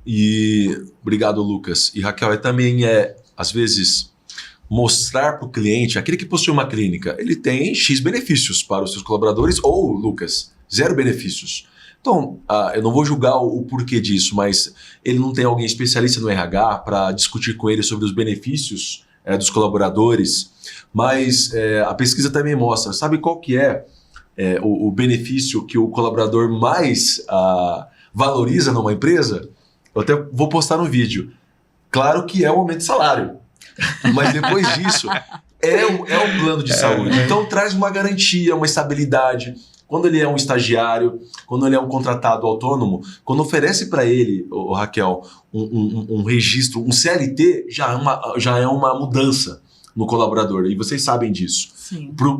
E obrigado, Lucas. E Raquel, também às vezes mostrar para o cliente, aquele que possui uma clínica, ele tem X benefícios para os seus colaboradores ou, Lucas, 0 benefícios. Então, eu não vou julgar o porquê disso, mas ele não tem alguém especialista no RH para discutir com ele sobre os benefícios dos colaboradores, mas a pesquisa também mostra, sabe qual que é o benefício que o colaborador mais valoriza numa empresa? Eu até vou postar no vídeo. Claro que é o aumento de salário. Mas depois disso, é um plano de saúde. Então traz uma garantia, uma estabilidade. Quando ele é um estagiário, quando ele é um contratado autônomo, quando oferece para ele, Raquel, um registro, um CLT, já é uma mudança no colaborador. E vocês sabem disso,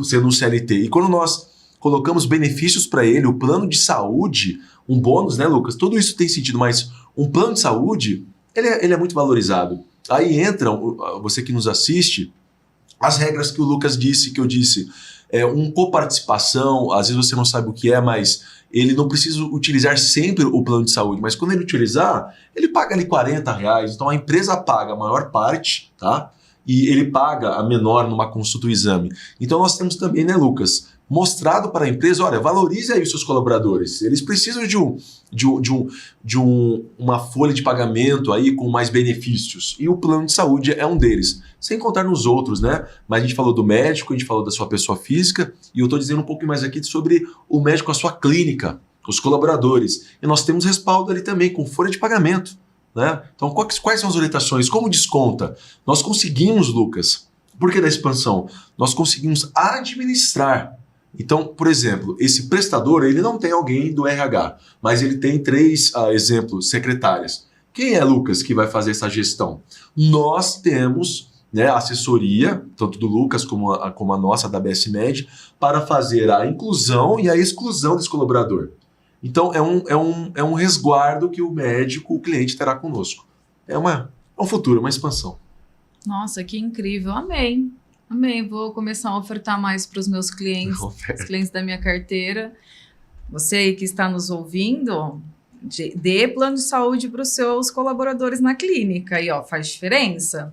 sendo um CLT. E quando nós colocamos benefícios para ele, o plano de saúde, um bônus, né, Lucas? Tudo isso tem sentido, mas um plano de saúde, ele é muito valorizado. Aí entram, você que nos assiste, as regras que o Lucas disse, que eu disse. Um coparticipação, às vezes você não sabe o que é, mas ele não precisa utilizar sempre o plano de saúde. Mas quando ele utilizar, ele paga ali R$40. Então a empresa paga a maior parte, tá? E ele paga a menor numa consulta ou exame. Então nós temos também, né, Lucas, mostrado para a empresa, olha, valorize aí os seus colaboradores. Eles precisam de uma folha de pagamento aí com mais benefícios. E o plano de saúde é um deles. Sem contar nos outros, né? Mas a gente falou do médico, a gente falou da sua pessoa física, e eu estou dizendo um pouco mais aqui sobre o médico, a sua clínica, os colaboradores. E nós temos respaldo ali também com folha de pagamento, né? Então, quais são as orientações? Como desconta? Nós conseguimos, Lucas, por que da expansão? Nós conseguimos administrar. Então, por exemplo, esse prestador, ele não tem alguém do RH, mas ele tem 3, exemplos, secretárias. Quem é, Lucas, que vai fazer essa gestão? Nós temos, né, a assessoria, tanto do Lucas como a nossa, da ABS Med, para fazer a inclusão e a exclusão desse colaborador. Então, é um resguardo que o médico, o cliente, terá conosco. É um futuro, uma expansão. Nossa, que incrível. Amei. Vou começar a ofertar mais para os meus clientes, os clientes da minha carteira. Você aí que está nos ouvindo, dê plano de saúde para os seus colaboradores na clínica. Aí, ó, faz diferença.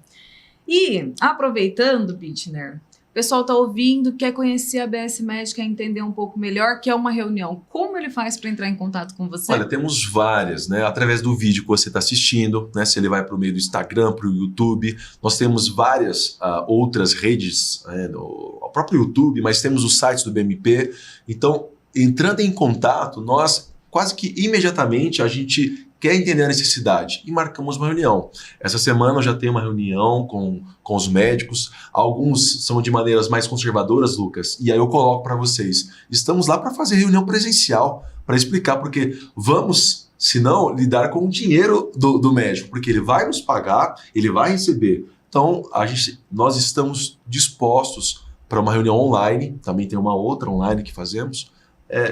E, aproveitando, Bittner, o pessoal está ouvindo, quer conhecer a ABS Med, quer entender um pouco melhor, quer uma reunião. Como ele faz para entrar em contato com você? Olha, temos várias, né? Através do vídeo que você está assistindo, né? Se ele vai para o meio do Instagram, para o YouTube. Nós temos várias outras redes, o próprio YouTube, mas temos os sites do BMP. Então, entrando em contato, nós quase que imediatamente a gente quer entender a necessidade e marcamos uma reunião. Essa semana eu já tenho uma reunião com os médicos. Alguns são de maneiras mais conservadoras, Lucas, e aí eu coloco para vocês. Estamos lá para fazer reunião presencial, para explicar, porque vamos, se não, lidar com o dinheiro do médico, porque ele vai nos pagar, ele vai receber. Então, nós estamos dispostos para uma reunião online, também tem uma outra online que fazemos.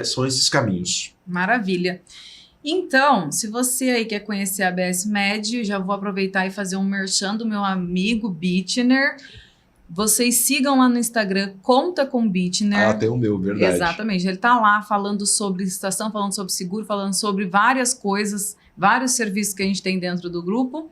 São esses caminhos. Maravilha. Então, se você aí quer conhecer a ABS Med, já vou aproveitar e fazer um merchan do meu amigo Bittner. Vocês sigam lá no Instagram, Conta com Bittner. Tem o meu, verdade. Exatamente. Ele tá lá falando sobre licitação, falando sobre seguro, falando sobre várias coisas, vários serviços que a gente tem dentro do grupo.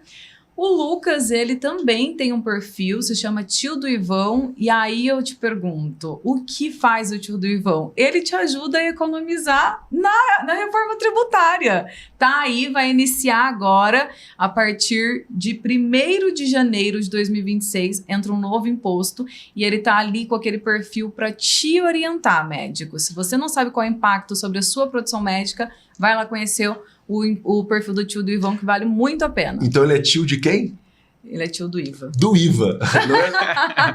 O Lucas, ele também tem um perfil, se chama Tio do Ivão, e aí eu te pergunto, o que faz o Tio do Ivão? Ele te ajuda a economizar na reforma tributária. Tá aí, vai iniciar agora, a partir de 1º de janeiro de 2026, entra um novo imposto, e ele tá ali com aquele perfil para te orientar, médico. Se você não sabe qual é o impacto sobre a sua produção médica, vai lá conhecer o perfil do Tio do Ivão, que vale muito a pena. Então ele é tio de quem? Ele é tio do IVA. Do IVA.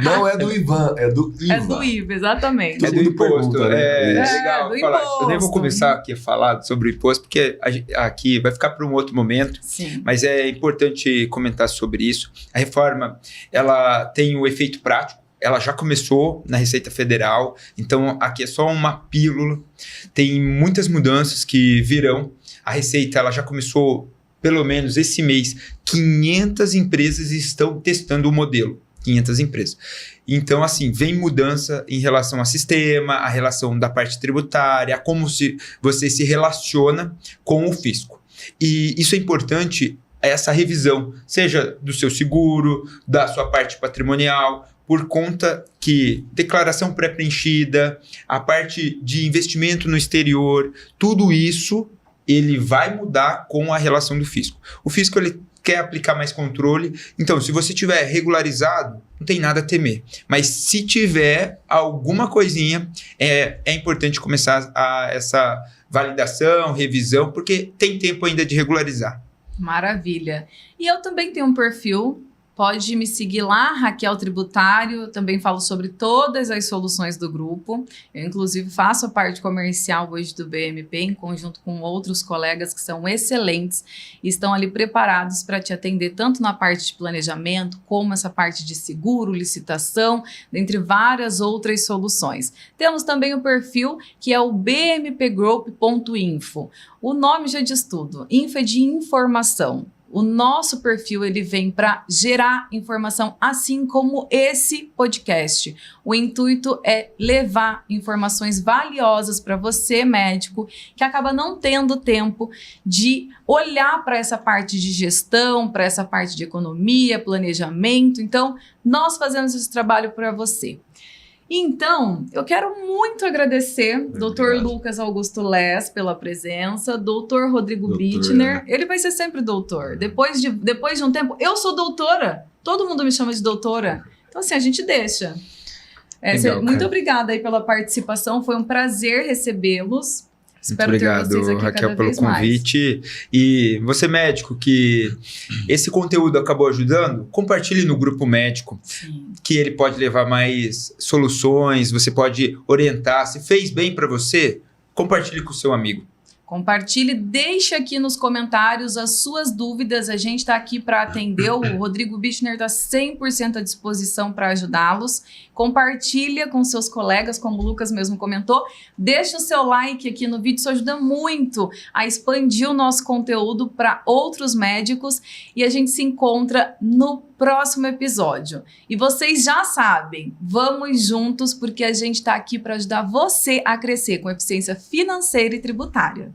Não é do Ivan, é do IVA. É do IVA, exatamente. É do imposto. Pergunta, né? Legal do falar. imposto. Eu nem vou começar aqui a falar sobre o imposto, porque aqui vai ficar para um outro momento. Sim. Mas é importante comentar sobre isso. A reforma, ela tem o efeito prático. Ela já começou na Receita Federal, então aqui é só uma pílula. Tem muitas mudanças que virão. A Receita, ela já começou, pelo menos esse mês, 500 empresas estão testando o modelo. 500 empresas. Então, assim, vem mudança em relação ao sistema, a relação da parte tributária, como você se relaciona com o fisco. E isso é importante, essa revisão, seja do seu seguro, da sua parte patrimonial, por conta que declaração pré-preenchida, a parte de investimento no exterior, tudo isso ele vai mudar com a relação do fisco. O fisco ele quer aplicar mais controle, então se você tiver regularizado, não tem nada a temer. Mas se tiver alguma coisinha, é importante começar essa validação, revisão, porque tem tempo ainda de regularizar. Maravilha. E eu também tenho um perfil. Pode me seguir lá, Raquel Tributário. Eu também falo sobre todas as soluções do grupo. Eu, inclusive, faço a parte comercial hoje do BMP, em conjunto com outros colegas que são excelentes e estão ali preparados para te atender tanto na parte de planejamento, como essa parte de seguro, licitação, dentre várias outras soluções. Temos também o perfil que é o bmpgroup.info. O nome já diz tudo. Info é de informação. O nosso perfil ele vem para gerar informação, assim como esse podcast. O intuito é levar informações valiosas para você, médico, que acaba não tendo tempo de olhar para essa parte de gestão, para essa parte de economia, planejamento. Então, nós fazemos esse trabalho para você. Então, eu quero muito agradecer Dr. Lucas Augusto Less pela presença, Dr. Rodrigo Bittner, ele vai ser sempre doutor. Depois de um tempo, eu sou doutora, todo mundo me chama de doutora, então assim, a gente deixa. Legal, muito obrigada aí pela participação, foi um prazer recebê-los. Espero muito obrigado, ter vocês aqui Raquel, cada pelo vez convite. mais. E você, médico, que esse conteúdo acabou ajudando, compartilhe no grupo médico. Sim. Que ele pode levar mais soluções, você pode orientar. Se fez bem para você, compartilhe com o seu amigo. Compartilhe, deixe aqui nos comentários as suas dúvidas, a gente está aqui para atender, o Rodrigo Bittner está 100% à disposição para ajudá-los. Compartilha com seus colegas, como o Lucas mesmo comentou, deixe o seu like aqui no vídeo, isso ajuda muito a expandir o nosso conteúdo para outros médicos e a gente se encontra no próximo episódio. E vocês já sabem, vamos juntos porque a gente está aqui para ajudar você a crescer com eficiência financeira e tributária.